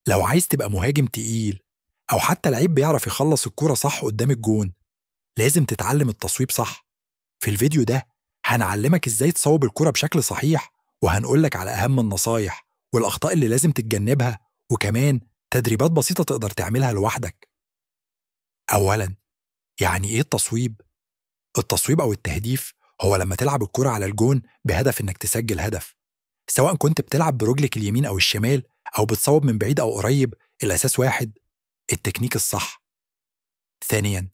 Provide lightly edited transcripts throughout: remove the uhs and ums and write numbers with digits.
لو عايز تبقى مهاجم تقيل أو حتى لعيب بيعرف يخلص الكورة صح قدام الجون، لازم تتعلم التصويب صح. في الفيديو ده هنعلمك إزاي تصوب الكورة بشكل صحيح، وهنقولك على أهم النصايح والأخطاء اللي لازم تتجنبها، وكمان تدريبات بسيطة تقدر تعملها لوحدك. أولاً، يعني إيه التصويب؟ التصويب أو التهديف هو لما تلعب الكرة على الجون بهدف إنك تسجل هدف، سواء كنت بتلعب برجلك اليمين أو الشمال أو بتصوب من بعيد أو قريب، الأساس واحد: التكنيك الصح. ثانياً،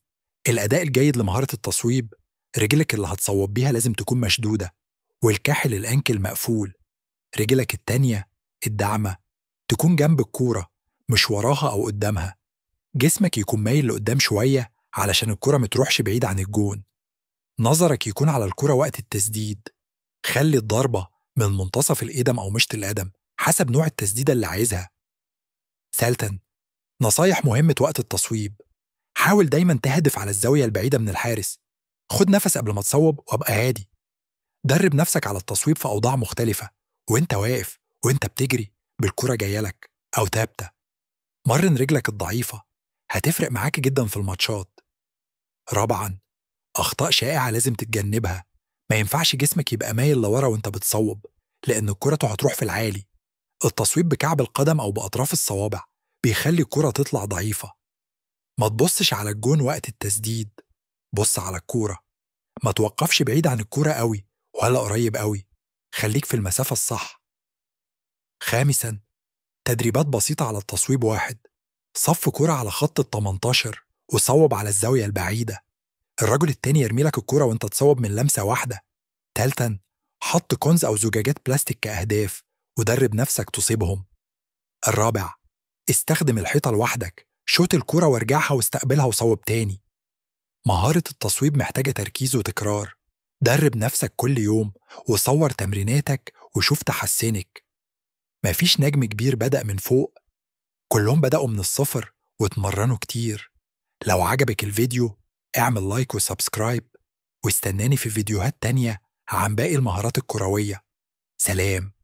الأداء الجيد لمهارة التصويب: رجلك اللي هتصوب بيها لازم تكون مشدودة، والكاحل الأنكل مقفول. رجلك التانية الداعمة تكون جنب الكورة، مش وراها أو قدامها. جسمك يكون مايل لقدام شوية علشان الكرة متروحش بعيد عن الجون. نظرك يكون على الكرة وقت التسديد، خلي الضربة من منتصف القدم أو مشط القدم حسب نوع التسديدة اللي عايزها. ثالثاً، نصايح مهمة وقت التصويب: حاول دايماً تهدف على الزاوية البعيدة من الحارس. خد نفس قبل ما تصوب وابقى هادي. درب نفسك على التصويب في أوضاع مختلفة، وانت واقف، وانت بتجري بالكرة جايلك، أو ثابتة. مرن رجلك الضعيفة، هتفرق معاك جدا في الماتشات. رابعاً، أخطاء شائعة لازم تتجنبها. ما ينفعش جسمك يبقى مايل لورا وانت بتصوب، لأن الكرة هتروح في العالي. التصويب بكعب القدم أو بأطراف الصوابع بيخلي الكرة تطلع ضعيفة. ما تبصش على الجون وقت التسديد، بص على الكورة. ما توقفش بعيد عن الكورة قوي ولا قريب قوي، خليك في المسافة الصح. خامساً، تدريبات بسيطة على التصويب: واحد، صف كرة على خط ال18 وصوب على الزاوية البعيدة. الرجل التاني يرمي لك الكرة وانت تصوب من لمسة واحدة. تالتاً، حط كونز أو زجاجات بلاستيك كأهداف ودرب نفسك تصيبهم. الرابع، استخدم الحيطة لوحدك، شوت الكرة وارجعها واستقبلها وصوب تاني. مهارة التصويب محتاجة تركيز وتكرار. درب نفسك كل يوم وصور تمريناتك وشوف تحسنك. مفيش نجم كبير بدأ من فوق، كلهم بدأوا من الصفر واتمرنوا كتير. لو عجبك الفيديو اعمل لايك وسبسكرايب، واستناني في فيديوهات تانية عن باقي المهارات الكروية. سلام.